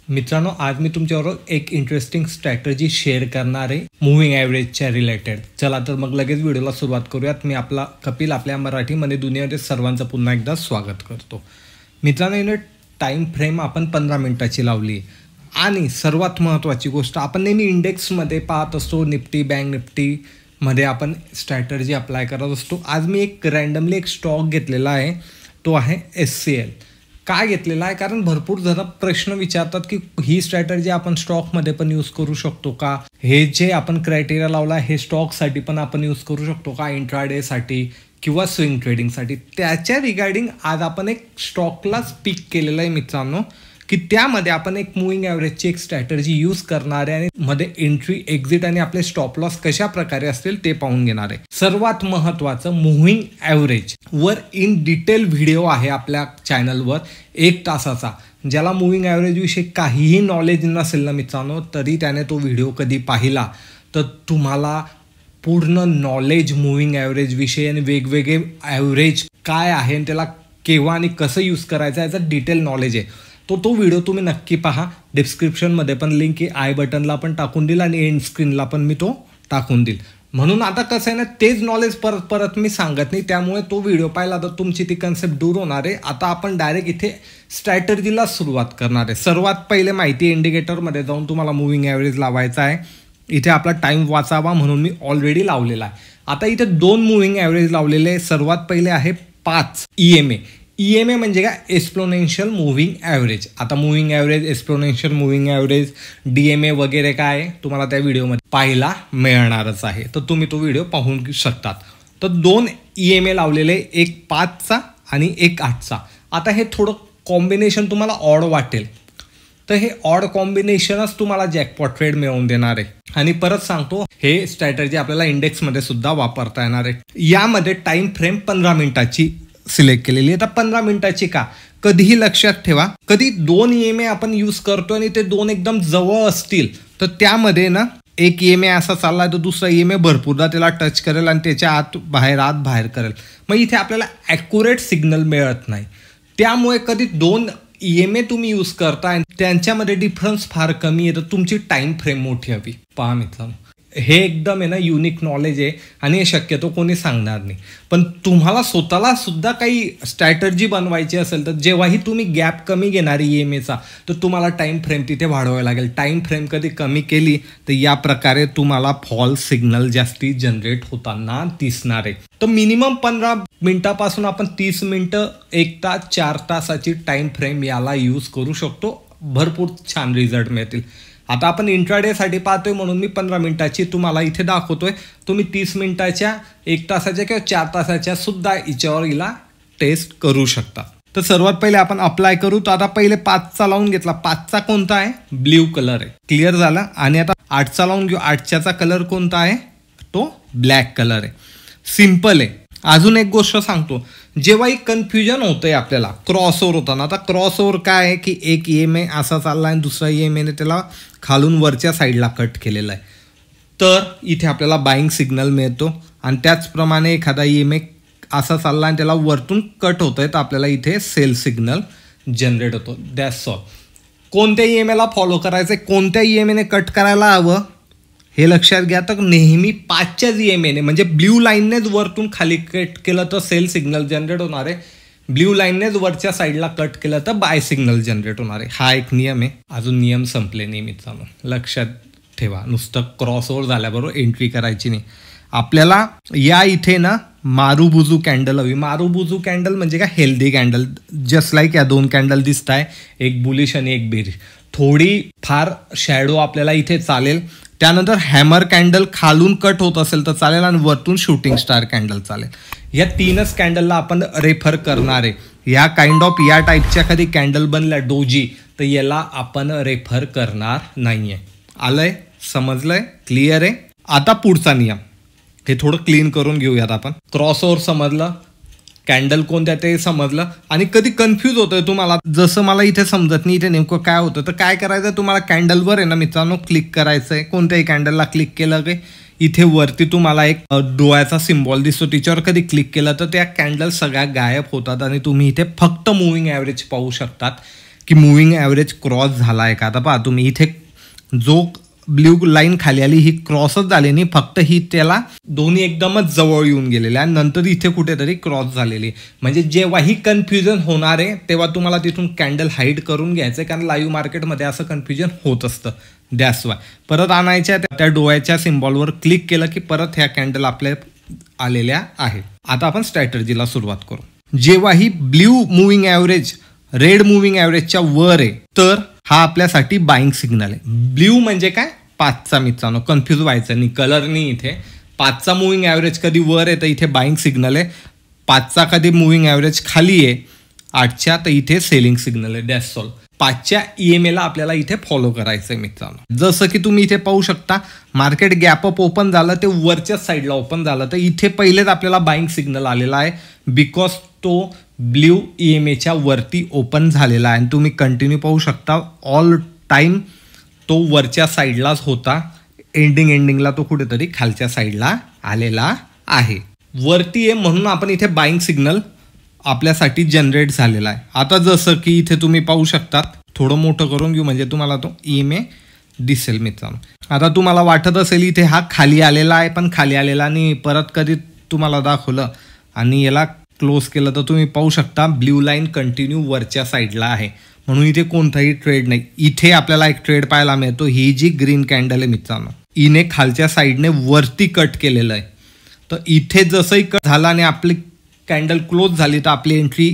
मित्रांनो, आज मी तुमच्याबरोबर एक इंटरेस्टिंग स्ट्रॅटेजी शेअर करणार आहे मूव्हिंग ॲव्हरेजच्या रिलेटेड. चला तर मग लगेच व्हिडिओला सुरुवात करूयात. मी आपला कपिल आपल्या मराठीमध्ये दुनियामध्ये सर्वांचं पुन्हा एकदा स्वागत करतो. मित्रांनो, इथे टाईम फ्रेम आपण 15 मिनिटाची लावली आणि सर्वात महत्त्वाची गोष्ट, आपण नेहमी इंडेक्समध्ये पाहत असतो, निफ्टी बँक निफ्टीमध्ये आपण स्ट्रॅटेजी अप्लाय करत असतो. आज मी एक रँडमली एक स्टॉक घेतलेला आहे, तो आहे SCL. काय घेतलेला आहे? कारण भरपूर जण प्रश्न विचारतात की ही स्ट्रॅटेजी आपण स्टॉकमध्ये पण यूज करू शकतो का? हे जे आपण क्रायटेरिया लावला हे स्टॉकसाठी पण आपण यूज करू शकतो का, इंट्राडेसाठी किंवा स्विंग ट्रेडिंगसाठी? त्याच्या रिगार्डिंग आज आपण एक स्टॉकलाच पिक केलेलं आहे मित्रांनो, की त्यामध्ये आपण एक मूव्हिंग ॲव्हरेजची एक स्ट्रॅटेजी यूज करणार आहे आणि मध्ये एंट्री एक्झिट आणि आपले स्टॉप लॉस कशा प्रकारे असतील ते पाहून घेणार आहे. सर्वात महत्त्वाचं, मूव्हिंग ॲव्हरेज वर इन डिटेल व्हिडिओ आहे आपल्या चॅनलवर 1 तासाचा. ज्याला मूव्हिंग ॲव्हरेज विषयी काहीही नॉलेज नसेल ना मित्रांनो, तरी त्याने तो व्हिडिओ कधी पाहिला तर तुम्हाला पूर्ण नॉलेज मूव्हिंग ॲव्हरेज विषयी आणि वेगवेगळे ॲव्हरेज काय आहे आणि त्याला केव्हा आणि कसं यूज करायचं याचं डिटेल नॉलेज आहे. तो व्हिडिओ तुम्ही नक्की पहा. डिस्क्रिप्शनमध्ये पण लिंक आहे, आय बटनला पण टाकून देईल आणि एंड स्क्रीनला पण मी तो टाकून देईल. म्हणून आता कसं आहे ना, तेच नॉलेज परत मी सांगत नाही, त्यामुळे तो व्हिडिओ पाहिला तर तुमची ती कन्सेप्ट दूर होणार आहे. आता आपण डायरेक्ट इथे स्ट्रॅटेजीला सुरुवात करणार आहे. सर्वात पहिले माहिती इंडिकेटरमध्ये जाऊन तुम्हाला मूव्हिंग ॲव्हरेज लावायचा आहे. इथे आपला टाईम वाचावा म्हणून मी ऑलरेडी लावलेला आहे. आता इथे 2 मूव्हिंग ॲव्हरेज लावलेले आहे. सर्वात पहिले आहे 5 EMA. EMA म्हणजे काय? Exponential moving average. आता moving average, exponential moving average, DMA वगैरे काय आहे तुम्हाला त्या व्हिडिओमध्ये पाहायला मिळणारच आहे, तर तुम्ही तो व्हिडिओ पाहून शकतात. तर 2 EMA लावलेले, एक 5चा आणि एक 8चा. आता हे थोडं कॉम्बिनेशन तुम्हाला ऑड वाटेल, तर हे ऑड कॉम्बिनेशनच तुम्हाला जॅकपॉट ट्रेड मिळवून देणार आहे. आणि परत सांगतो, हे स्ट्रॅटेजी आपल्याला इंडेक्समध्ये सुद्धा वापरता येणार आहे. यामध्ये टाईम फ्रेम 15 मिनिटाची सिलेक्ट केलेली आहे. तर 15 मिनिटाची का? कधीही लक्षात ठेवा, कधी 2 EMA आपण यूज करतो आणि ते 2 एकदम जवळ असतील तर त्यामध्ये ना एक EMA असा चालला तर दुसरा EMA भरपूरदा त्याला टच करेल आणि त्याच्या आत बाहेर करेल. मग इथे आपल्याला ॲक्युरेट सिग्नल मिळत नाही. त्यामुळे कधी 2 EMA तुम्ही यूज करता आणि त्यांच्यामध्ये डिफरन्स फार कमी आहे, तर तुमची टाईम फ्रेम मोठी हवी. पहा मित्रांनो, हे एकदम आहे ना युनिक नॉलेज आहे आणि हे शक्यतो कोणी सांगणार नाही. पण तुम्हाला स्वतःला सुद्धा काही स्ट्रॅटेजी बनवायची असेल तर जेव्हाही तुम्ही गॅप कमी घेणार EMAचा तर तुम्हाला टाईम फ्रेम तिथे वाढवावी लागेल. टाईम फ्रेम कधी कमी केली तर या प्रकारे तुम्हाला फॉल्स सिग्नल जास्ती जनरेट होताना दिसणार आहे. तर मिनिमम 15 मिनिटापासून आपण 30 मिनिटं, 1 तास, 4 तासाची टाईम फ्रेम याला यूज करू शकतो. भरपूर छान रिझल्ट मिळतील. आता आपण इंट्राडेसाठी पाहतोय म्हणून मी 15 मिनिटाची तुम्हाला इथे दाखवतोय. तुम्ही 30 मिनिटाच्या, 1 तासाच्या किंवा 4 तासाच्या सुद्धा हिला टेस्ट करू शकता. तर सर्वात पहिले आपण अप्लाय करू. तर आता पहिले 5चा लावून घेतला. 5चा कोणता आहे? ब्ल्यू कलर आहे. क्लिअर झाला. आणि आता 8चा लावून घेऊ. 8चा कलर कोणता आहे? तो ब्लॅक कलर आहे. सिम्पल आहे. अजून एक गोष्ट सांगतो, जेव्हाही कन्फ्युजन होतंय आपल्याला क्रॉसओव्हर होताना. आता क्रॉसओव्हर काय आहे की एक EMA असा चालला आणि दुसरा EMAने त्याला खालून वरच्या साईडला कट केलेला आहे, तर इथे आपल्याला बाईंग सिग्नल मिळतो. आणि त्याचप्रमाणे एखादा EMA असा चालला आणि त्याला वरतून कट होतं आहे तर आपल्याला इथे सेल सिग्नल जनरेट होतो. That's all. कोणत्या EMAला फॉलो करायचं आहे, कोणत्या EMAने कट करायला हवं हे लक्षात घ्या. तर नेहमी 5च्याच EMAने म्हणजे ब्ल्यू लाईननेच वरतून खाली कट केलं तर सेल सिग्नल जनरेट होणार आहे. ब्ल्यू लाईननेच वरच्या साईडला कट केलं तर बाय सिग्नल जनरेट होणार आहे. हा एक नियम आहे. अजून नियम संपले नाही मित्रांनो, लक्षात ठेवा. नुसतं क्रॉसओव्हर झाल्याबरोबर एंट्री करायची नाही. आपल्याला या इथे ना मारुबुजू कॅन्डल हवी. मारुबुजू कॅन्डल म्हणजे काय? Healthy candle. जस्ट लाईक या 2 कॅन्डल दिसत आहे, एक बुलिश आणि एक बेरिश. थोडी फार शॅडो आपल्याला इथे चालेल. त्यानंतर हॅमर कॅन्डल खालून कट होत असेल तर चालेल आणि वरतून शूटिंग स्टार कॅन्डल चालेल. या 3च कॅन्डलला आपण रेफर करणार आहे. या काइंड ऑफ या टाईपच्या कधी कॅन्डल बनल्या डोजी तर याला आपण रेफर करणार नाहीये. आलंय? समजलंय? क्लिअर आहे? आता पुढचा नियम हे थोडं क्लीन करून घेऊयात आपण. क्रॉसओव्हर समजलं, कॅन्डल कोणत्या ते समजलं. आणि कधी कन्फ्यूज होतंय तुम्हाला, जसं मला इथे समजत नाही इथे नेमकं काय होतं, तर काय करायचं, तुम्हाला कॅन्डलवर आहे ना मित्रांनो क्लिक करायचं आहे. कोणत्याही कॅन्डलला क्लिक केलं की इथे वरती तुम्हाला एक डोळ्याचा सिम्बॉल दिसतो, तिच्यावर कधी क्लिक केलं तर त्या कॅन्डल सगळ्या गायब होतात आणि तुम्ही इथे फक्त मूव्हिंग ॲव्हरेज पाहू शकतात. की मुव्हिंग ॲव्हरेज क्रॉस झाला आहे का. आता पहा तुम्ही इथे जो ब्ल्यू लाईन खाली आली ही क्रॉसच झाली नाही, फक्त ही त्याला दोन्ही एकदमच जवळ येऊन गेलेले आणि नंतर इथे कुठेतरी क्रॉस झालेली. म्हणजे जेव्हाही कन्फ्युजन होणार आहे तेव्हा तुम्हाला तिथून कॅन्डल हाईड करून घ्यायचं आहे, कारण लाईव्ह मार्केटमध्ये असं कन्फ्युजन होत असतं. दॅट्स वाय परत आणायच्या त्या डोळ्याच्या सिम्बॉलवर क्लिक केलं की परत ह्या कॅन्डल आपल्या आलेल्या आहेत. आता आपण स्ट्रॅटर्जीला सुरुवात करू. जेव्हाही blue moving average red moving ॲव्हरेजच्या वर आहे तर हा आपल्यासाठी बाईंग सिग्नल आहे. ब्ल्यू म्हणजे काय, 5चा मित्रांनो, कन्फ्यूज व्हायचं नाही, कलर नाही. इथे 5चा मुव्हिंग ॲव्हरेज कधी वर आहे तर इथे बाईंग सिग्नल आहे. 5चा कधी मुव्हिंग ॲव्हरेज खाली आहे 8च्या तर इथे सेलिंग सिग्नल आहे. That's all. 5च्या EMA आपल्याला इथे फॉलो करायचं आहे मित्रांनो. जसं की तुम्ही इथे पाहू शकता मार्केट गॅप अप ओपन झालं ते वरच्या साईडला ओपन झालं तर इथे पहिलेच आपल्याला बाईंग सिग्नल आलेला आहे, बिकॉज तो ब्ल्यू EMAच्या वरती ओपन झालेला आहे. आणि तुम्ही कंटिन्यू पाहू शकता ऑल टाईम तो वरच्या साईडलाच होता, एंडिंगला तो कुठेतरी खालच्या साईडला आलेला आहे. वरती आहे म्हणून आपण इथे बाईंग सिग्नल आपल्यासाठी जनरेट झालेला आहे. आता जसं की इथे तुम्ही पाहू शकता, थोडं मोठं करून घेऊ म्हणजे तुम्हाला तो EMA दिसेल मित्रांनो. आता तुम्हाला वाटत असेल इथे हा खाली आलेला आहे, पण खाली आलेला आणि परत कधी तुम्हाला दाखवलं आणि याला क्लोज केलं तर तुम्ही पाहू शकता ब्ल्यू लाईन कंटिन्यू वरच्या साईडला आहे, म्हणून इथे कोणताही ट्रेड नाही. इथे आपल्याला एक ट्रेड पाहायला मिळतो, ही जी ग्रीन कॅन्डल आहे मित्रांनो, हिने खालच्या साईडने वरती कट केलेलं आहे. तर इथे जसंही कट झाला आणि आपली कॅन्डल क्लोज झाली तर आपली एंट्री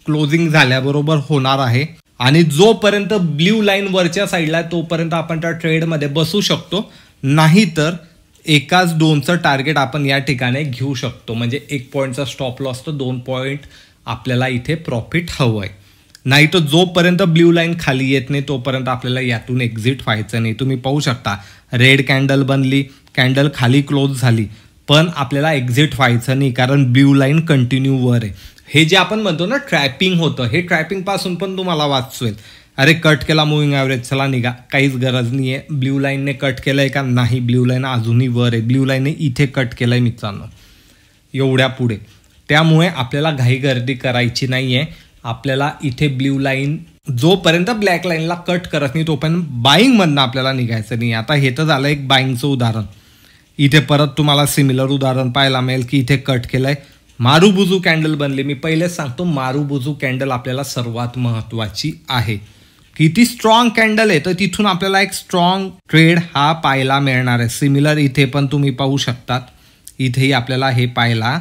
क्लोजिंग झाल्याबरोबर होणार आहे. आणि जोपर्यंत ब्ल्यू लाईन वरच्या साईडला आहे तोपर्यंत आपण त्या ट्रेडमध्ये बसू शकतो, नाहीतर एकाच 2चं टार्गेट आपण या ठिकाणी घेऊ शकतो. म्हणजे 1 पॉईंटचा स्टॉप लॉस तर 2 पॉईंट आपल्याला इथे प्रॉफिट हवं आहे. नाही तर जोपर्यंत ब्ल्यू लाईन खाली येत नाही तोपर्यंत आपल्याला यातून एक्झिट व्हायचं नाही. तुम्ही पाहू शकता रेड कॅन्डल बनली, कॅन्डल खाली क्लोज झाली, पण आपल्याला एक्झिट व्हायचं नाही कारण ब्ल्यू लाईन कंटिन्यू वर आहे. हे जे आपण म्हणतो ना ट्रॅपिंग होतं, हे ट्रॅपिंग पासून पण तुम्हाला वाचवेल. अरे कट केला मुव्हिंग ॲव्हरेज, चला निघा, काहीच गरज नाही आहे. ब्ल्यू लाईनने कट केलंय का, नाही, ब्ल्यू लाईन अजूनही वर आहे. ब्ल्यू लाईनने इथे कट केलंय मित्रांनो, एवढ्या पुढे. त्यामुळे आपल्याला घाई गर्दी करायची नाही आहे. आपल्याला इथे ब्ल्यू लाईन जोपर्यंत ब्लॅक लाईनला कट करत नाही तोपर्यंत बाईंगमधनं आपल्याला निघायचं नाही. आता हे तर झालं एक बाईंगचं उदाहरण. इथे परत तुम्हाला सिमिलर उदाहरण पाहायला मिळेल की इथे कट केलंय, मारुबुजू कॅन्डल बनली. मी पहिलेच सांगतो मारुबुजू कॅन्डल आपल्याला सर्वात महत्त्वाची आहे. किती स्ट्रॉंग कॅन्डल आहे तर तिथून आपल्याला एक स्ट्रॉंग ट्रेड हा पाहायला मिळणार आहे. सिमिलर इथे पण तुम्ही पाहू शकतात, इथेही आपल्याला हे पाहायला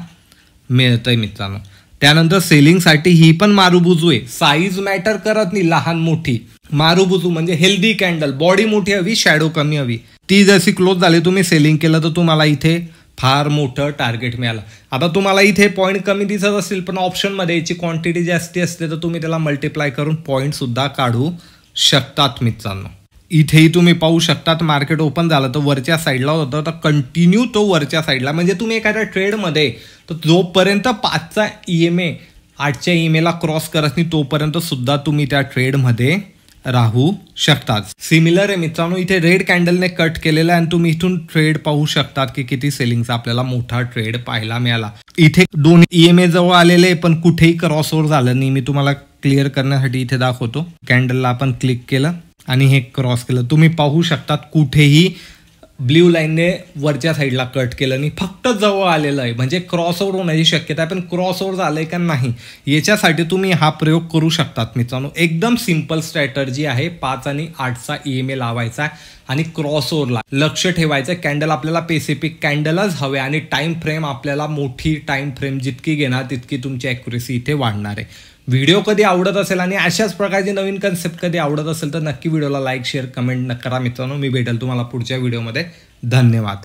मिळतंय मित्रांनो. त्यानंतर सेलिंगसाठी ही पण मारुबुजू आहे. साईज मॅटर करत नाही, लहान मोठी. मारुबुजू म्हणजे हेल्दी कॅन्डल, बॉडी मोठी हवी, शॅडो कमी हवी. ती जशी क्लोज झाली तुम्ही सेलिंग केलं तर तुम्हाला इथे फार मोठं टार्गेट मिळालं. आता तुम्हाला इथे पॉईंट कमी दिसत असतील पण ऑप्शनमध्ये याची क्वांटिटी जास्ती असते तर तुम्ही त्याला मल्टिप्लाय करून पॉईंट सुद्धा काढू शकतात मित्रांनो. इथेही तुम्ही पाहू शकतात मार्केट ओपन झालं तर वरच्या साईडला होतं तर कंटिन्यू तो वरच्या साईडला. म्हणजे तुम्ही एखाद्या ट्रेडमध्ये तर जोपर्यंत 5चा EMA 8च्या EMAला क्रॉस करत नाही तोपर्यंत सुद्धा तुम्ही त्या ट्रेडमध्ये राहू शकतात. सिमिलर आहे मित्रांनो, इथे रेड कॅन्डलने कट केलेला आहे आणि तुम्ही इथून ट्रेड पाहू शकतात की किती सेलिंगचा आपल्याला मोठा ट्रेड पाहायला मिळाला. इथे 2 EMA जवळ आलेले पण कुठेही क्रॉस ओव्हर झालं नाही. मी तुम्हाला क्लिअर करण्यासाठी इथे दाखवतो. कॅन्डलला आपण क्लिक केलं आणि हे क्रॉस केलं. तुम्ही पाहू शकतात कुठेही ब्ल्यू लाईनने वरच्या साईडला कट केलं नाही, फक्त जवळ आलेलं आहे. म्हणजे क्रॉस ओव्हर होण्याची शक्यता आहे, पण क्रॉस ओव्हर झालंय का नाही याच्यासाठी तुम्ही हा प्रयोग करू शकतात मित्रांनो. एकदम सिंपल स्ट्रॅटर्जी आहे. 5 आणि 8चा EMA लावायचा आणि क्रॉस ओव्हरला लक्ष ठेवायचं. कॅन्डल आपल्याला पेसिफिक कॅन्डलच हवे आणि टाइम फ्रेम आपल्याला मोठी टाइम फ्रेम जितकी घेणार तितकी तुमची ॲक्युरेसी इथे वाढणार आहे. व्हिडिओ कधी आवडत असेल आणि अशाच प्रकारची नवीन कन्सेप्ट कधी आवडत असेल तर नक्की व्हिडिओला लाईक शेअर कमेंट करा मित्रांनो. मी भेटेल तुम्हाला पुढच्या व्हिडिओमध्ये. धन्यवाद.